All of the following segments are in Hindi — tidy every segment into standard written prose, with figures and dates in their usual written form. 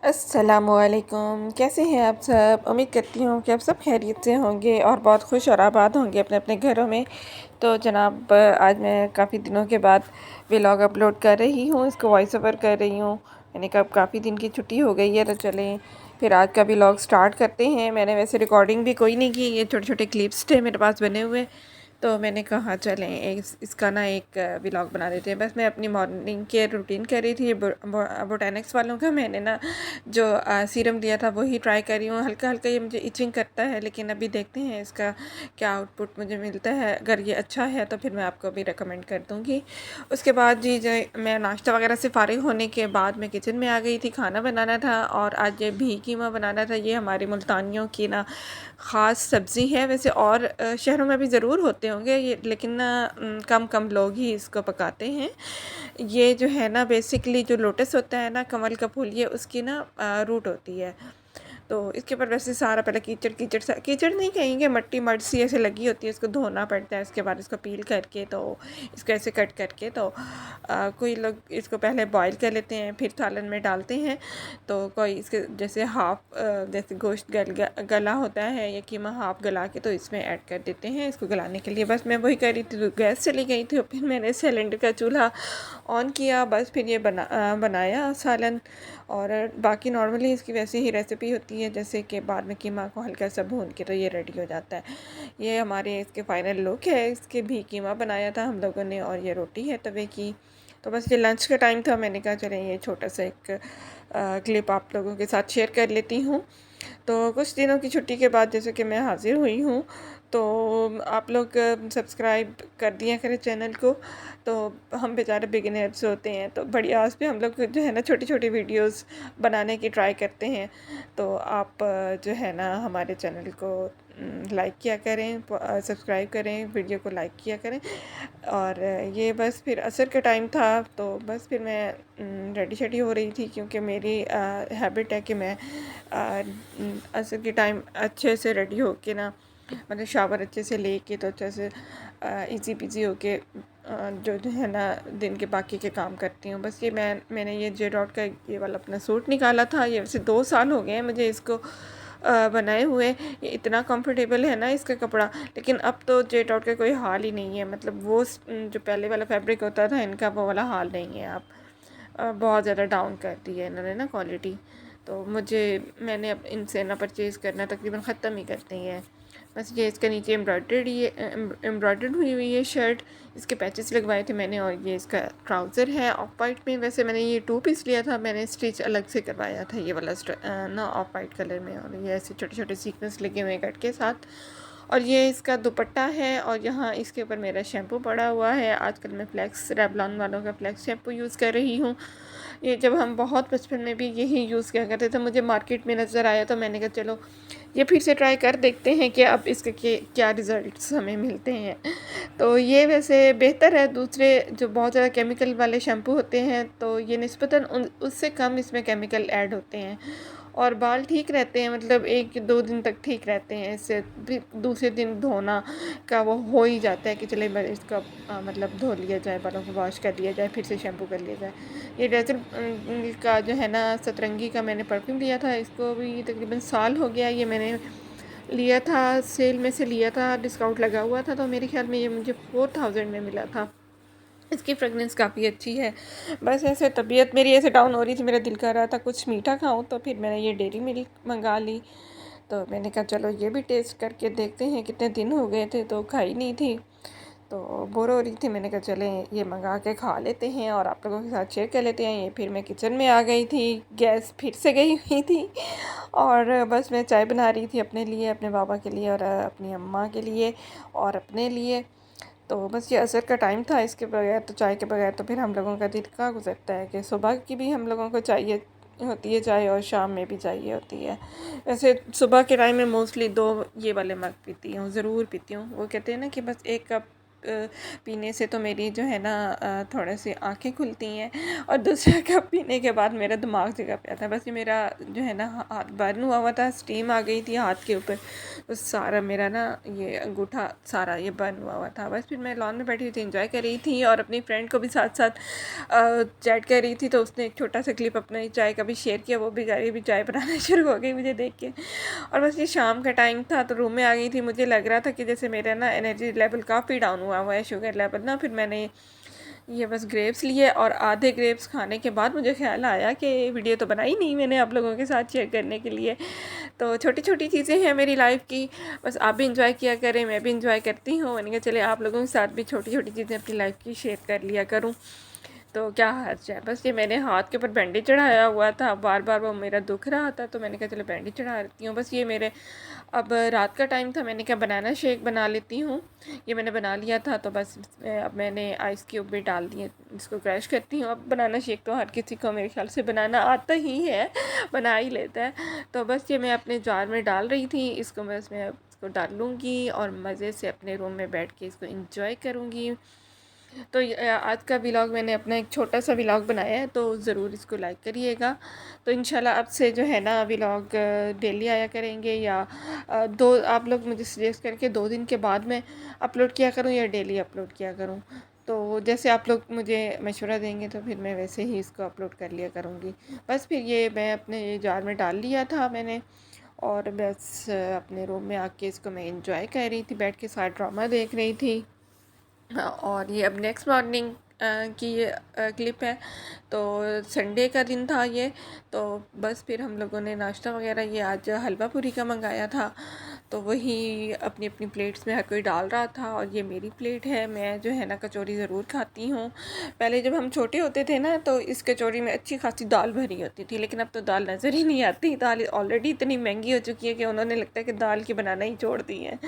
अस्सलामुअलैकुम, कैसे हैं आप सब। उम्मीद करती हूँ कि आप सब खैरियत से होंगे और बहुत खुश और आबाद होंगे अपने अपने घरों में। तो जनाब, आज मैं काफ़ी दिनों के बाद व्लॉग अपलोड कर रही हूँ, इसको वॉइस ओवर कर रही हूँ। मैंने कहा काफ़ी दिन की छुट्टी हो गई है तो चलें फिर आज का व्लॉग स्टार्ट करते हैं। मैंने वैसे रिकॉर्डिंग भी कोई नहीं की, ये छोटे छोटे क्लिप्स थे मेरे पास बने हुए, तो मैंने कहा चलें इसका ना एक व्लॉग बना देते हैं। बस मैं अपनी मॉर्निंग केयर रूटीन कर रही थी। बोटेनिक्स वालों का मैंने ना जो सीरम दिया था वही ट्राई कर रही हूँ। हल्का हल्का ये मुझे इचिंग करता है, लेकिन अभी देखते हैं इसका क्या आउटपुट मुझे मिलता है। अगर ये अच्छा है तो फिर मैं आपको भी रिकमेंड कर दूँगी। उसके बाद जी जो मैं नाश्ता वगैरह से फ़ारिग होने के बाद मैं किचन में आ गई थी, खाना बनाना था और आज ये भी कीमा बनाना था। ये हमारे मुल्तानियों की ना ख़ास सब्ज़ी है। वैसे और शहरों में भी ज़रूर होते होंगे ये, लेकिन ना कम कम लोग ही इसको पकाते हैं। ये जो है ना बेसिकली जो लोटस होता है ना, कमल का फूल, ये उसकी ना रूट होती है। तो इसके ऊपर वैसे सारा पहले कीचड़ कीचड़ सा, कीचड़ नहीं कहेंगे, मट्टी मड सी ऐसे लगी होती है, इसको धोना पड़ता है। उसके बाद इसको पील करके तो इसको ऐसे कट करके तो कोई लोग इसको पहले बॉईल कर लेते हैं फिर सालन में डालते हैं। तो कोई इसके जैसे जैसे गोश्त गला होता है या कीमा हाफ गला के तो इसमें ऐड कर देते हैं इसको गलाने के लिए। बस मैं वही कर रही थी तो गैस चली गई थी, फिर मैंने सिलेंडर का चूल्हा ऑन किया। बस फिर ये बनाया सालन। और बाकी नॉर्मली इसकी वैसी ही रेसिपी होती है, जैसे कि बाद में कीमा को हल्का सा भून के तो ये रेडी हो जाता है। ये हमारे इसके फाइनल लुक है। इसके भी कीमा बनाया था हम लोगों ने और ये रोटी है तवे की। तो बस ये लंच का टाइम था, मैंने कहा चलें ये छोटा सा एक क्लिप आप लोगों के साथ शेयर कर लेती हूँ। तो कुछ दिनों की छुट्टी के बाद जैसे कि मैं हाज़िर हुई हूँ, तो आप लोग सब्सक्राइब कर दिया करें चैनल को। तो हम बेचारे बिगिनर्स होते हैं, तो बड़ी आस पे हम लोग जो है ना छोटी छोटी वीडियोस बनाने की ट्राई करते हैं। तो आप जो है ना हमारे चैनल को लाइक किया करें, सब्सक्राइब करें, वीडियो को लाइक किया करें। और ये बस फिर असर का टाइम था, तो बस फिर मैं रेडी शेडी हो रही थी, क्योंकि मेरी हैबिट है कि मैं असर के टाइम अच्छे से रेडी होके ना, मतलब शावर अच्छे से लेके तो अच्छे से इजी पीजी होके जो है ना दिन के बाकी के काम करती हूँ। बस ये मैंने ये जे डॉट का ये वाला अपना सूट निकाला था। ये वैसे 2 साल हो गए हैं मुझे इसको बनाए हुए। ये इतना कंफर्टेबल है ना इसका कपड़ा, लेकिन अब तो जे डॉट का कोई हाल ही नहीं है। मतलब वो जो पहले वाला फैब्रिक होता था इनका, वो वाला हाल नहीं है। अब बहुत ज़्यादा डाउन कर दी है इन्होंने ना क्वालिटी। तो मैंने अब इनसे ना परचेज़ करना तकरीबन ख़त्म ही करते हैं। बस ये इसके नीचे एम्ब्रॉयडर्ड हुई हुई है शर्ट, इसके पैचेस लगवाए थे मैंने। और ये इसका ट्राउज़र है ऑफ वाइट में। वैसे मैंने ये 2 पीस लिया था, मैंने स्टिच अलग से करवाया था ये वाला ना ऑफ वाइट कलर में। और ये ऐसे छोटे छोटे सीक्वेंस लगे हुए कट के साथ। और ये इसका दुपट्टा है। और यहाँ इसके ऊपर मेरा शैम्पू पड़ा हुआ है। आजकल मैं फ्लेक्स रेवलॉन वालों का फ्लेक्स शैम्पू यूज़ कर रही हूँ। ये जब हम बहुत बचपन में भी यही यूज़ किया करते थे, मुझे मार्केट में नज़र आया तो मैंने कहा चलो ये फिर से ट्राई कर देखते हैं कि अब इसके क्या रिज़ल्ट्स हमें मिलते हैं। तो ये वैसे बेहतर है दूसरे जो बहुत ज़्यादा केमिकल वाले शैम्पू होते हैं, तो ये निस्बतन उससे कम इसमें केमिकल ऐड होते हैं और बाल ठीक रहते हैं। मतलब 1-2 दिन तक ठीक रहते हैं। इससे भी दूसरे दिन धोना का वो हो ही जाता है कि चले इसका मतलब धो लिया जाए, बालों को वॉश कर लिया जाए, फिर से शैम्पू कर लिया जाए। ये डेज़ल का जो है ना सतरंगी का मैंने परफ्यूम लिया था, इसको भी तकरीबन साल हो गया। ये मैंने लिया था सेल में से लिया था, डिस्काउंट लगा हुआ था, तो मेरे ख्याल में ये मुझे 4000 में मिला था। इसकी फ्रेगनेंस काफ़ी अच्छी है। बस ऐसे तबीयत मेरी ऐसे डाउन हो रही थी, मेरा दिल कर रहा था कुछ मीठा खाऊं, तो फिर मैंने ये डेयरी मिल्क मंगा ली। तो मैंने कहा चलो ये भी टेस्ट करके देखते हैं, कितने दिन हो गए थे तो खाई नहीं थी, तो बोर हो रही थी। मैंने कहा चलें ये मंगा के खा लेते हैं और आप लोगों के साथ शेयर कर लेते हैं। ये फिर मैं किचन में आ गई थी, गैस फिर से गई हुई थी और बस मैं चाय बना रही थी अपने लिए, अपने बाबा के लिए और अपनी अम्मा के लिए और अपने लिए। तो बस ये असर का टाइम था, इसके बगैर तो चाय के बगैर तो फिर हम लोगों का दिन कहाँ गुजरता है। कि सुबह की भी हम लोगों को चाहिए होती है चाय और शाम में भी चाहिए होती है। वैसे सुबह के टाइम में मोस्टली 2 ये वाले मग पीती हूँ, ज़रूर पीती हूँ। वो कहते हैं ना कि बस 1 कप पीने से तो मेरी जो है ना थोड़े से आँखें खुलती हैं, और दूसरा कप पीने के बाद मेरा दिमाग जगह पे आता है। बस ये मेरा जो है ना हाथ बर्न हुआ था, स्टीम आ गई थी हाथ के ऊपर, तो सारा मेरा ना ये अंगूठा सारा ये बर्न हुआ था। बस फिर मैं लॉन में बैठी हुई थी, एंजॉय कर रही थी, और अपनी फ्रेंड को भी साथ साथ चैट कर रही थी, तो उसने एक छोटा सा क्लिप अपना चाय का भी शेयर किया, वो भी जा रही भी चाय बनाना शुरू हो गई मुझे देख के। और बस ये शाम का टाइम था, तो रूम में आ गई थी, मुझे लग रहा था कि जैसे मेरा ना एनर्जी लेवल काफ़ी डाउन हुआ है, शुगर लेवल ना। फिर मैंने ये बस ग्रेप्स लिए, और आधे ग्रेप्स खाने के बाद मुझे ख्याल आया कि वीडियो तो बनाई नहीं मैंने आप लोगों के साथ शेयर करने के लिए। तो छोटी छोटी चीज़ें हैं मेरी लाइफ की, बस आप भी इंजॉय किया करें, मैं भी इंजॉय करती हूँ। मैंने कहा चले आप लोगों के साथ भी छोटी छोटी चीज़ें अपनी लाइफ की शेयर कर लिया करूँ, तो क्या हर्ज है। बस ये मैंने हाथ के ऊपर बैंडेज चढ़ाया हुआ था, बार बार वो मेरा दुख रहा था, तो मैंने कहा चलो बैंडेज चढ़ा लेती हूँ। बस ये मेरे अब रात का टाइम था, मैंने कहा बनाना शेक बना लेती हूँ। ये मैंने बना लिया था, तो बस अब मैंने आइस क्यूब भी डाल दिए, इसको क्रश करती हूँ। अब बनाना शेक तो हर किसी को मेरे ख्याल से बनाना आता ही है, बना ही लेता है। तो बस ये मैं अपने जार में डाल रही थी, इसको बस मैं इसको डाल लूँगी और मज़े से अपने रूम में बैठ के इसको इंजॉय करूँगी। तो आज का व्लॉग मैंने अपना एक छोटा सा व्लॉग बनाया है, तो ज़रूर इसको लाइक करिएगा। तो इंशाल्लाह अब से जो है ना व्लॉग डेली आया करेंगे, या दो आप लोग मुझे सजेस्ट करके 2 दिन के बाद मैं अपलोड किया करूँ या डेली अपलोड किया करूँ। तो जैसे आप लोग मुझे मशवरा देंगे तो फिर मैं वैसे ही इसको अपलोड कर लिया करूँगी। बस फिर ये मैं अपने ये जार में डाल लिया था मैंने, और बस अपने रूम में आके इसको मैं इंजॉय कर रही थी, बैठ के सारा ड्रामा देख रही थी। हाँ, और ये अब नेक्स्ट मॉर्निंग की ये क्लिप है। तो संडे का दिन था ये, तो बस फिर हम लोगों ने नाश्ता वगैरह ये आज हलवा पूरी का मंगाया था, तो वही अपनी अपनी प्लेट्स में हर कोई डाल रहा था। और ये मेरी प्लेट है, मैं जो है ना कचौरी ज़रूर खाती हूँ। पहले जब हम छोटे होते थे ना, तो इस कचौरी में अच्छी खासी दाल भरी होती थी, लेकिन अब तो दाल नज़र ही नहीं आती। दाल ऑलरेडी इतनी महंगी हो चुकी है कि उन्होंने लगता है कि दाल की बनाना ही छोड़ दी है।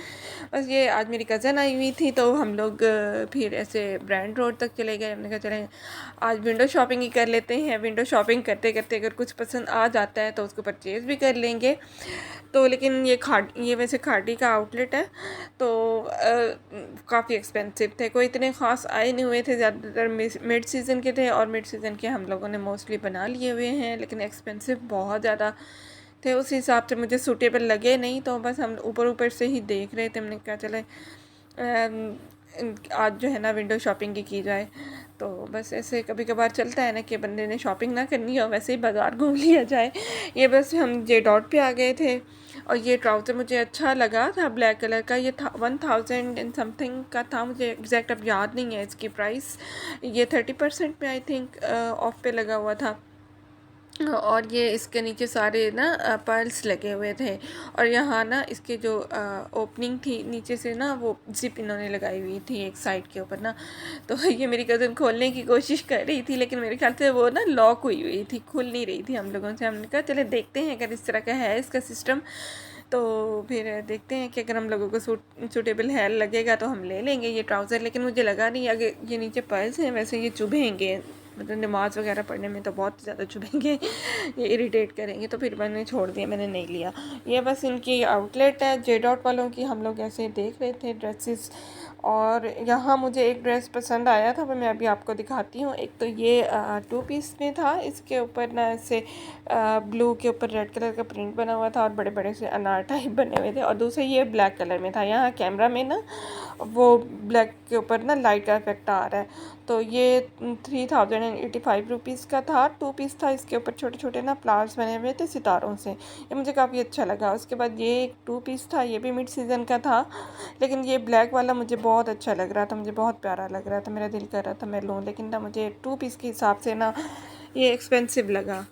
बस ये आज मेरी कज़न आई हुई थी, तो हम लोग फिर ऐसे ब्रांड रोड तक चले गए। हमने कहा चले आज विंडो शॉपिंग ही कर लेते हैं, विंडो शॉपिंग करते करते अगर कुछ पसंद आ जाता है तो उसको परचेज़ भी कर लेंगे। तो लेकिन ये वैसे खाड़ी का आउटलेट है, तो काफ़ी एक्सपेंसिव थे, कोई इतने ख़ास आए नहीं हुए थे, ज़्यादातर मिड सीज़न के थे, और मिड सीज़न के हम लोगों ने मोस्टली बना लिए हुए हैं, लेकिन एक्सपेंसिव बहुत ज़्यादा थे, उस हिसाब से मुझे सूटेबल लगे नहीं। तो बस हम ऊपर ऊपर से ही देख रहे थे, हमने कहा चले आज जो है ना विंडो शॉपिंग की जाए। तो बस ऐसे कभी कभार चलता है ना कि बंदे ने शॉपिंग ना करनी हो, वैसे ही बाज़ार घूम लिया जाए। ये बस हम जे डॉट पे आ गए थे, और ये ट्राउज़र मुझे अच्छा लगा था, ब्लैक कलर का। ये था 1000 एंड समथिंग का था, मुझे एग्जैक्ट अब याद नहीं है इसकी प्राइस। ये 30% पे आई थिंक ऑफ पे लगा हुआ था, और ये इसके नीचे सारे ना पर्ल्स लगे हुए थे, और यहाँ ना इसके जो ओपनिंग थी नीचे से ना वो जिप इन्होंने लगाई हुई थी एक साइड के ऊपर ना। तो ये मेरी कज़न खोलने की कोशिश कर रही थी, लेकिन मेरे ख्याल से वो ना लॉक हुई हुई थी, खुल नहीं रही थी हम लोगों से। हमने कहा चले देखते हैं अगर इस तरह का है इसका सिस्टम, तो फिर देखते हैं कि अगर हम लोगों को सूटेबल है लगेगा तो हम ले लेंगे ये ट्राउज़र। लेकिन मुझे लगा नहीं अगर ये नीचे पर्ल्स हैं, वैसे ये चुभेंगे, मतलब नमाज़ वगैरह पढ़ने में तो बहुत ज़्यादा चुभेंगे, ये इरिटेट करेंगे, तो फिर मैंने छोड़ दिया, मैंने नहीं लिया। ये बस इनकी आउटलेट है जे डॉट वालों की, हम लोग ऐसे देख रहे थे ड्रेसेस, और यहाँ मुझे एक ड्रेस पसंद आया था, वो मैं अभी आपको दिखाती हूँ। एक तो ये 2 पीस में था, इसके ऊपर ना ऐसे ब्लू के ऊपर रेड कलर का प्रिंट बना हुआ था, और बड़े बड़े से अनार टाइप बने हुए थे, और दूसरा ये ब्लैक कलर में था। यहाँ कैमरा में ना वो ब्लैक के ऊपर ना लाइट का इफेक्ट आ रहा है। तो ये 3085 रुपीज़ का था, 2 पीस था, इसके ऊपर छोटे छोटे ना फ्लावर्स बने हुए थे सितारों से, ये मुझे काफ़ी अच्छा लगा। उसके बाद ये एक 2 पीस था, ये भी मिड सीज़न का था, लेकिन ये ब्लैक वाला मुझे बहुत अच्छा लग रहा था, मुझे बहुत प्यारा लग रहा था, मेरा दिल कर रहा था मैं लूँ, लेकिन ना मुझे 2 पीस के हिसाब से ना ये एक्सपेंसिव लगा।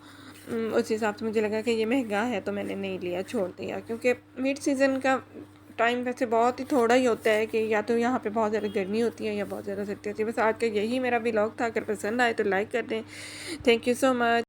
उस हिसाब से मुझे लगा कि ये महंगा है, तो मैंने नहीं लिया, छोड़ दिया। क्योंकि मिड सीज़न का टाइम वैसे बहुत ही थोड़ा ही होता है, कि या तो यहाँ पे बहुत ज़्यादा गर्मी होती है या बहुत ज़्यादा सर्दी होती है। बस आज का यही मेरा व्लॉग था, अगर पसंद आए तो लाइक कर दें। Thank you so much.